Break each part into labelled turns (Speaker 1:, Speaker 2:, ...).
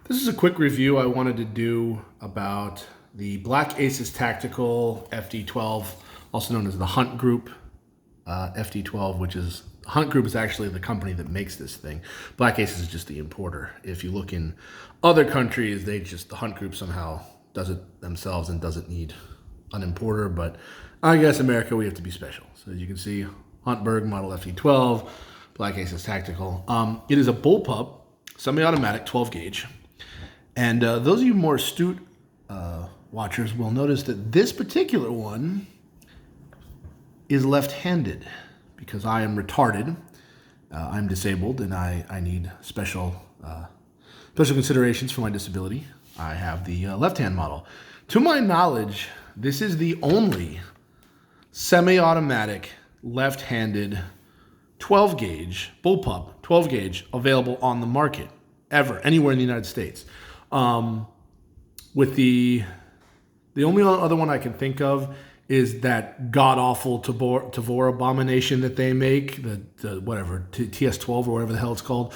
Speaker 1: This is a quick review I wanted to do about the Black Aces Tactical FD12, also known as the Hunt Group FD12, which is Hunt Group is actually the company that makes this thing. Black Aces is just the importer. If you look in other countries, the Hunt Group somehow does it themselves and doesn't need an importer. But I guess America, we have to be special. So as you can see, Huntberg model FD12, Black Aces Tactical. It is a bullpup, semi-automatic, 12 gauge. And those of you more astute watchers will notice that this particular one is left-handed because I am retarded. I'm disabled and I need special considerations for my disability. I have the left-hand model. To my knowledge, this is the only semi-automatic left-handed 12 gauge bullpup, 12 gauge available on the market ever, anywhere in the United States. With the only other one I can think of is that god-awful Tavor abomination that they make, the whatever, TS12 or whatever the hell it's called.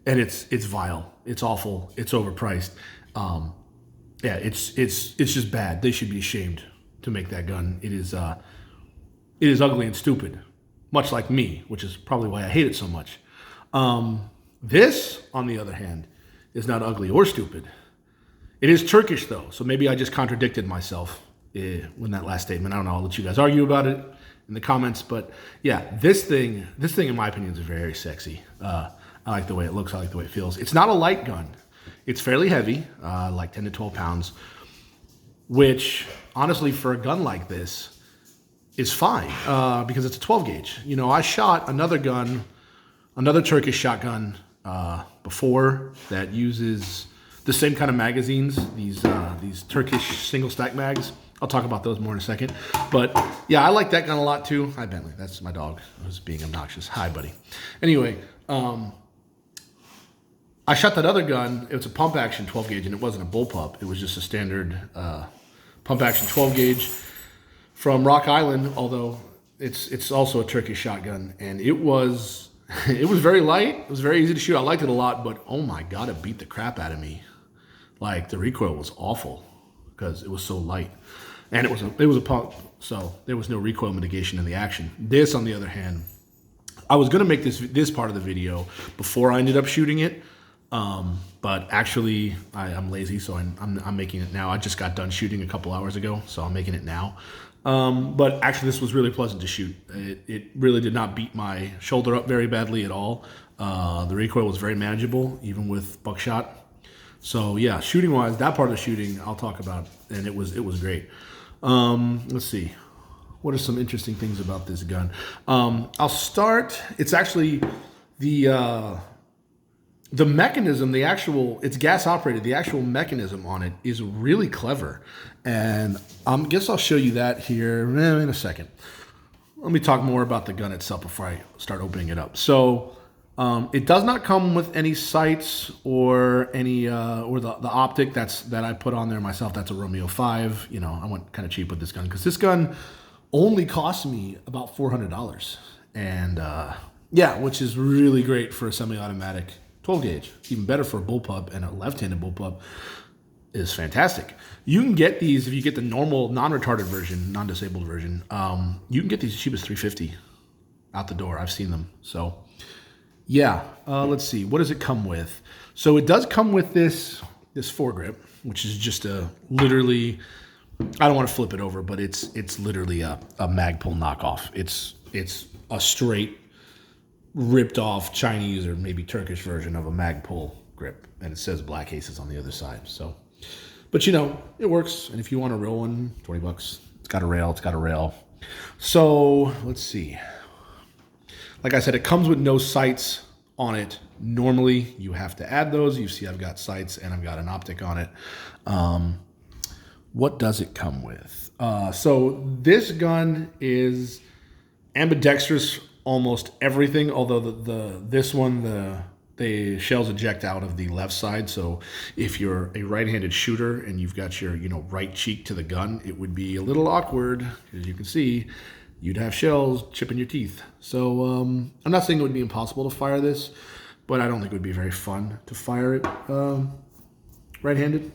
Speaker 1: And it's vile. It's awful. It's overpriced. Yeah, it's just bad. They should be ashamed to make that gun. It is ugly and stupid, much like me, which is probably why I hate it so much. This, on the other hand, is not ugly or stupid. It is Turkish, though, so maybe I just contradicted myself in that last statement. I don't know. I'll let you guys argue about it in the comments. But yeah, this thing, in my opinion, is very sexy. I like the way it looks. I like the way it feels. It's not a light gun. It's fairly heavy, like 10 to 12 pounds, which, honestly, for a gun like this, is fine because it's a 12 gauge. You know, I shot another gun, another Turkish shotgun before that uses the same kind of magazines, these Turkish single stack mags. I'll talk about those more in a second. But yeah, I like that gun a lot too. Hi, Bentley. That's my dog who's being obnoxious. Hi, buddy. Anyway, I shot that other gun. It was a pump action 12 gauge, and it wasn't a bullpup. It was just a standard pump action 12 gauge from Rock Island, although it's also a Turkish shotgun. And it was very light. It was very easy to shoot. I liked it a lot, but oh my God, it beat the crap out of me. Like, the recoil was awful because it was so light. And it was a pump, so there was no recoil mitigation in the action. This, on the other hand, I was going to make this part of the video before I ended up shooting it, but actually I'm lazy, so I'm making it now. I just got done shooting a couple hours ago, so I'm making it now. But actually, this was really pleasant to shoot. It really did not beat my shoulder up very badly at all. The recoil was very manageable, even with buckshot. So yeah, shooting wise, that part of the shooting I'll talk about, and it was great. Let's see, what are some interesting things about this gun? I'll start. It's actually the mechanism, it's gas operated. The actual mechanism on it is really clever, and I guess I'll show you that here in a second. Let me talk more about the gun itself before I start opening it up. So. It does not come with any sights or any or the optic that I put on there myself. That's a Romeo 5. You know, I went kind of cheap with this gun because this gun only cost me about $400, and yeah, which is really great for a semi-automatic 12 gauge. Even better for a bullpup, and a left-handed bullpup is fantastic. You can get these if you get the normal non-retarded version, non-disabled version. You can get these as cheap as $350 out the door. I've seen them. So. Yeah, let's see. What does it come with? So it does come with this foregrip, which is just literally, I don't want to flip it over, but it's literally a Magpul knockoff. It's a straight ripped off Chinese or maybe Turkish version of a Magpul grip, and it says Black Aces on the other side. So, but you know, it works. And if you want a real one, $20. It's got a rail. It's got a rail. So let's see. Like I said, it comes with no sights on it. Normally, you have to add those. You see I've got sights and I've got an optic on it. What does it come with? So this gun is ambidextrous almost everything, although this one, the shells eject out of the left side. So if you're a right-handed shooter and you've got your right cheek to the gun, it would be a little awkward, as you can see. You'd have shells chipping your teeth. So I'm not saying it would be impossible to fire this, but I don't think it would be very fun to fire it. right-handed,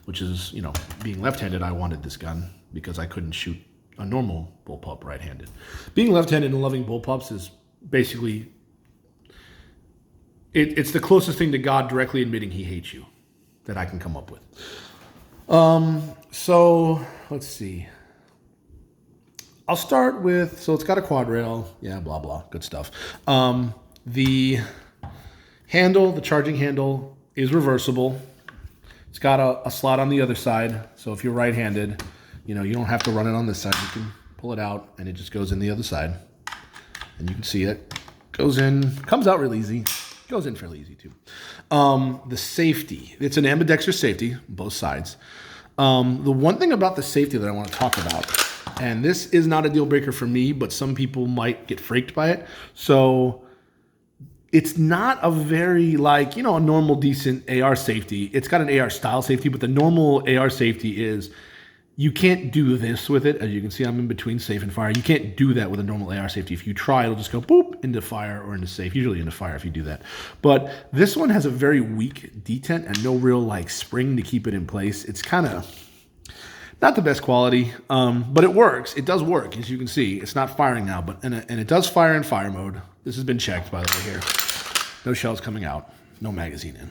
Speaker 1: which is, you know, being left-handed, I wanted this gun because I couldn't shoot a normal bullpup right-handed. Being left-handed and loving bullpups is basically, it's the closest thing to God directly admitting he hates you that I can come up with. So let's see. I'll start with, so it's got a quad rail. Yeah, blah, blah, good stuff. The handle, the charging handle is reversible. It's got a slot on the other side. So if you're right-handed, you know, you don't have to run it on this side. You can pull it out and it just goes in the other side. And you can see it goes in, comes out real easy. Goes in fairly easy too. The safety, it's an ambidextrous safety, both sides. The one thing about the safety that I want to talk about, and this is not a deal breaker for me, but some people might get freaked by it. So it's not a very, like, you know, a normal decent AR safety. It's got an AR style safety, but the normal AR safety is you can't do this with it. As you can see, I'm in between safe and fire. You can't do that with a normal AR safety. If you try, it'll just go boop into fire or into safe, usually into fire if you do that. But this one has a very weak detent and no real like spring to keep it in place. It's kind of not the best quality, but it works. It does work, as you can see. It's not firing now, but and it does fire in fire mode. This has been checked, by the way, here. No shells coming out, no magazine in.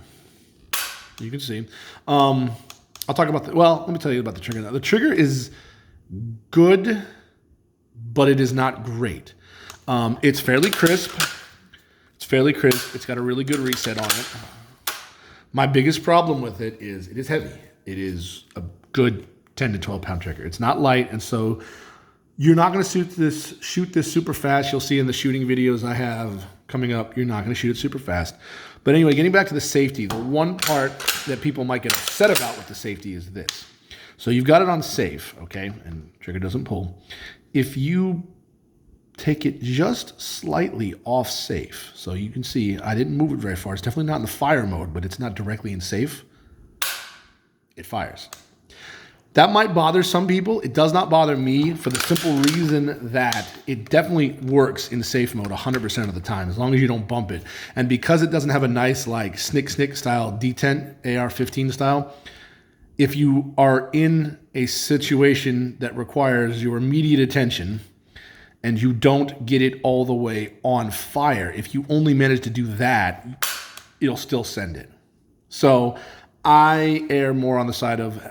Speaker 1: You can see. I'll talk about let me tell you about the trigger now. The trigger is good, but it is not great. It's fairly crisp. It's got a really good reset on it. My biggest problem with it is heavy. It is a good 10 to 12 pound trigger. It's not light, and so you're not going to shoot this super fast. You'll see in the shooting videos I have coming up, you're not going to shoot it super fast. But anyway, getting back to the safety, the one part that people might get upset about with the safety is this. So you've got it on safe, okay, and trigger doesn't pull. If you take it just slightly off safe, so you can see I didn't move it very far. It's definitely not in the fire mode, but it's not directly in safe. It fires. That might bother some people. It does not bother me for the simple reason that it definitely works in safe mode 100% of the time, as long as you don't bump it. And because it doesn't have a nice like snick style detent, AR-15 style, if you are in a situation that requires your immediate attention and you don't get it all the way on fire, if you only manage to do that, it'll still send it. So I err more on the side of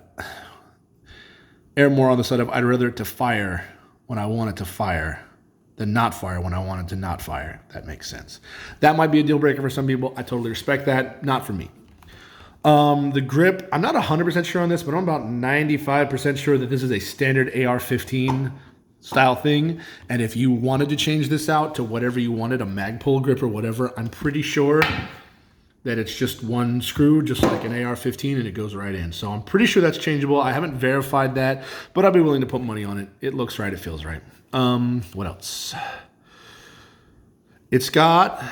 Speaker 1: I'd rather it to fire when I want it to fire than not fire when I want it to not fire. That makes sense. That might be a deal breaker for some people. I totally respect that. Not for me. The grip, I'm not 100% sure on this, but I'm about 95% sure that this is a standard AR-15 style thing. And if you wanted to change this out to whatever you wanted, a Magpul grip or whatever, I'm pretty sure that it's just one screw, just like an AR-15, and it goes right in. So I'm pretty sure that's changeable. I haven't verified that, but I'll be willing to put money on it. It looks right. It feels right. What else? It's got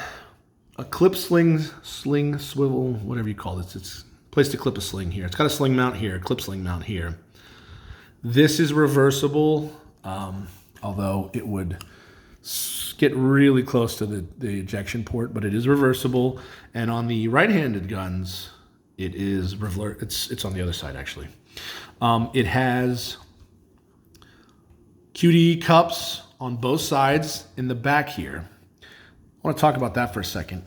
Speaker 1: a clip sling, swivel, whatever you call this. It's a place to clip a sling here. It's got a sling mount here, a clip sling mount here. This is reversible, although it would get really close to the ejection port, but it is reversible. And on the right-handed guns, it is it's on the other side actually. It has QD cups on both sides in the back here. I want to talk about that for a second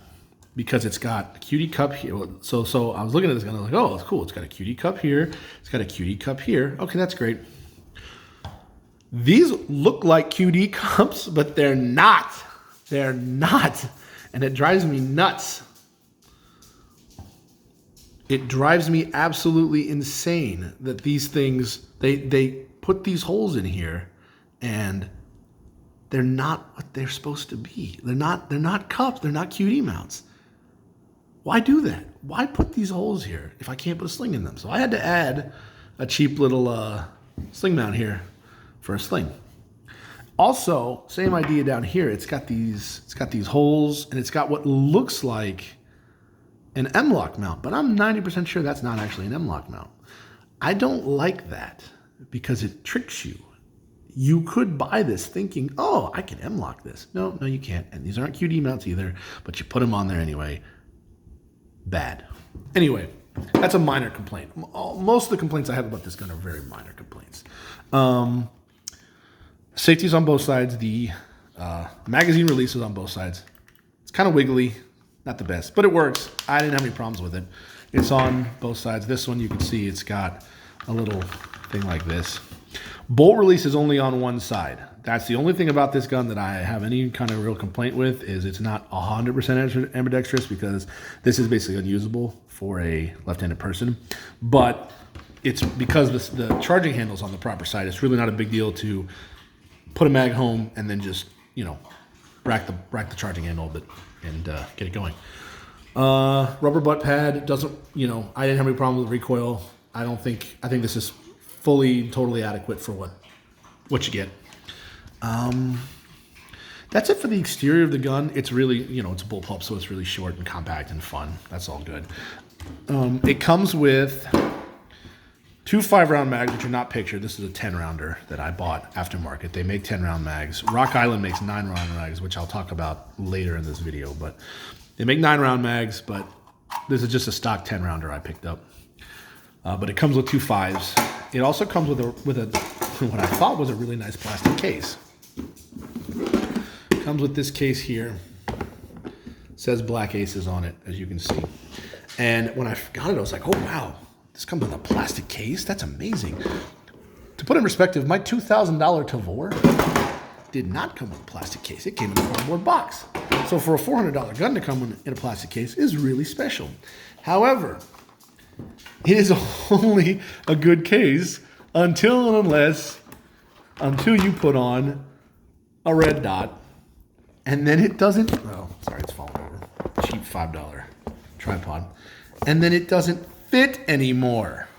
Speaker 1: because it's got a QD cup here. So I was looking at this gun, I was like, oh, it's cool. It's got a QD cup here. It's got a QD cup here. Okay, that's great. These look like QD cups, but they're not. They're not. And it drives me nuts. It drives me absolutely insane that these things, they put these holes in here and they're not what they're supposed to be. They're not cups. They're not QD mounts. Why do that? Why put these holes here if I can't put a sling in them? So I had to add a cheap little sling mount here for a sling. Also, same idea down here. It's got these holes, and it's got what looks like an M-lock mount, but I'm 90% sure that's not actually an M-lock mount. I don't like that because it tricks you. You could buy this thinking, oh, I can M-lock this. No, you can't. And these aren't QD mounts either, but you put them on there anyway. Bad. Anyway, That's a minor complaint. Most of the complaints I have about this gun are very minor complaints. Safety's on both sides. The magazine release is on both sides. It's kind of wiggly, not the best, but it works. I didn't have any problems with it. It's on both sides. This one you can see it's got a little thing like this. Bolt release is only on one side. That's the only thing about this gun that I have any kind of real complaint with, is it's not 100% ambidextrous, because this is basically unusable for a left-handed person. But it's because the charging handle's on the proper side. It's really not a big deal to put a mag home and then just, you know, rack the charging handle a bit and get it going. Rubber butt pad doesn't, you know, I didn't have any problem with recoil. I think this is fully, totally adequate for what you get. That's it for the exterior of the gun. It's really, you know, it's a bullpup, so it's really short and compact and fun. That's all good. It comes with 2 5-round mags, which are not pictured. This is a 10-rounder that I bought aftermarket. They make 10-round mags. Rock Island makes 9-round mags, which I'll talk about later in this video. But they make 9-round mags, but this is just a stock 10-rounder I picked up. But it comes with 2 5s. It also comes with a what I thought was a really nice plastic case. It comes with this case here. It says Black Aces on it, as you can see. And when I got it, I was like, oh wow, this comes with a plastic case? That's amazing. To put in perspective, my $2,000 Tavor did not come with a plastic case. It came in a cardboard box. So for a $400 gun to come in a plastic case is really special. However, it is only a good case until you put on a red dot, and then it doesn't, oh, sorry, it's falling over. Cheap $5 tripod. And then it doesn't fit anymore.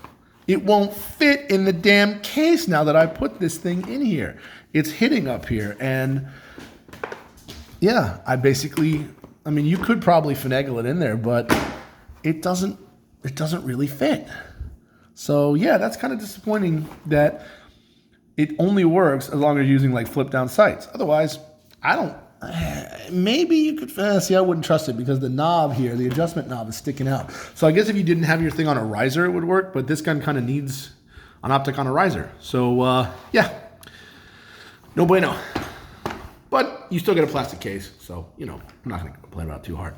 Speaker 1: It won't fit in the damn case now that I put this thing in here. It's hitting up here, and yeah, I mean, you could probably finagle it in there, but it doesn't really fit. So yeah, that's kind of disappointing that it only works as long as you're using like flip down sights. Otherwise, maybe you could, see, I wouldn't trust it because the knob here, the adjustment knob is sticking out. So I guess if you didn't have your thing on a riser, it would work, but this gun kind of needs an optic on a riser. So yeah, no bueno. But you still get a plastic case, so, you know, I'm not going to complain about it too hard.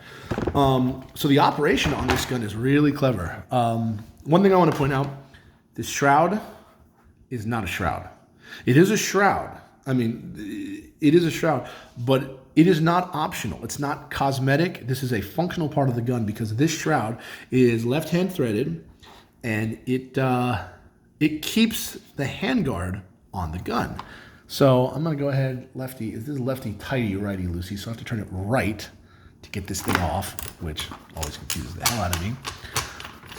Speaker 1: So the operation on this gun is really clever. One thing I want to point out, this shroud is not a shroud. It is a shroud. I mean, it is a shroud, but it is not optional. It's not cosmetic. This is a functional part of the gun because this shroud is left-hand threaded, and it keeps the handguard on the gun. So I'm going to go ahead, lefty. This is lefty tighty, righty loosey, so I have to turn it right to get this thing off, which always confuses the hell out of me.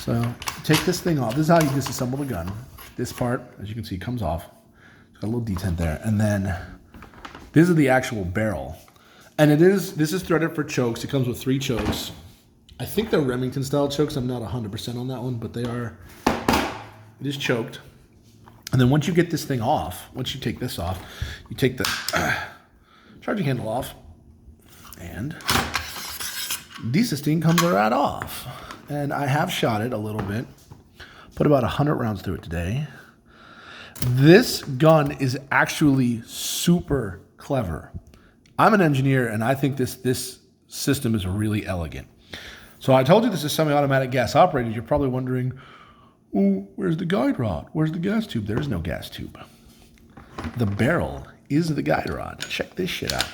Speaker 1: So take this thing off. This is how you disassemble the gun. This part, as you can see, comes off. It's got a little detent there. And then this is the actual barrel. And this is threaded for chokes. It comes with 3 chokes. I think they're Remington style chokes. I'm not 100% on that one, but it is choked. And then once you get this thing off, once you take this off, you take the charging handle off, and this thing comes right off. And I have shot it a little bit, put about 100 rounds through it today. This gun is actually super clever. I'm an engineer, and I think this system is really elegant. So I told you this is semi-automatic gas operated. You're probably wondering, oh, where's the guide rod? Where's the gas tube? There is no gas tube. The barrel is the guide rod. Check this shit out.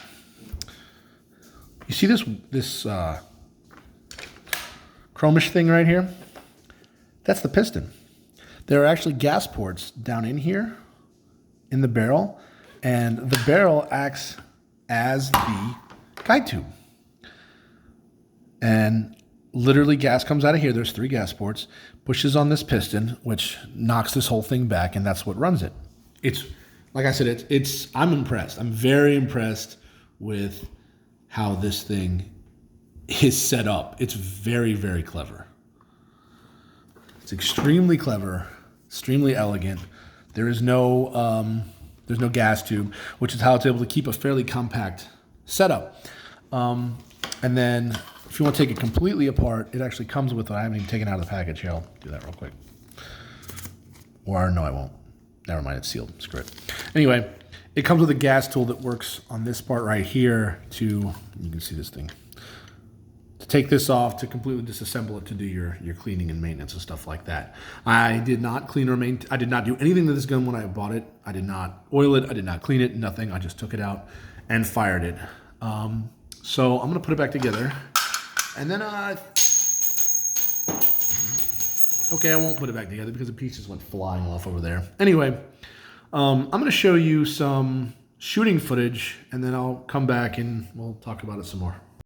Speaker 1: You see this chromish thing right here? That's the piston. There are actually gas ports down in here in the barrel, and the barrel acts as the guide tube. And literally gas comes out of here. There's 3 gas ports, pushes on this piston, which knocks this whole thing back, and that's what runs it. It's, like I said, I'm impressed. I'm very impressed with how this thing is set up. It's very, very clever. It's extremely clever, extremely elegant. There's no gas tube, which is how it's able to keep a fairly compact setup. And then If you want to take it completely apart, it actually comes with it. I haven't even taken it out of the package. Here, I'll do that real quick. Or no, I won't. Never mind, it's sealed. Screw it. Anyway, it comes with a gas tool that works on this part right here to, you can see this thing, to take this off, to completely disassemble it, to do your cleaning and maintenance and stuff like that. I did not clean or maintain, I did not do anything to this gun when I bought it. I did not oil it, I did not clean it, nothing. I just took it out and fired it. So I'm gonna put it back together. And then, okay, I won't put it back together because the pieces went flying off over there. Anyway, I'm going to show you some shooting footage, and then I'll come back and we'll talk about it some more.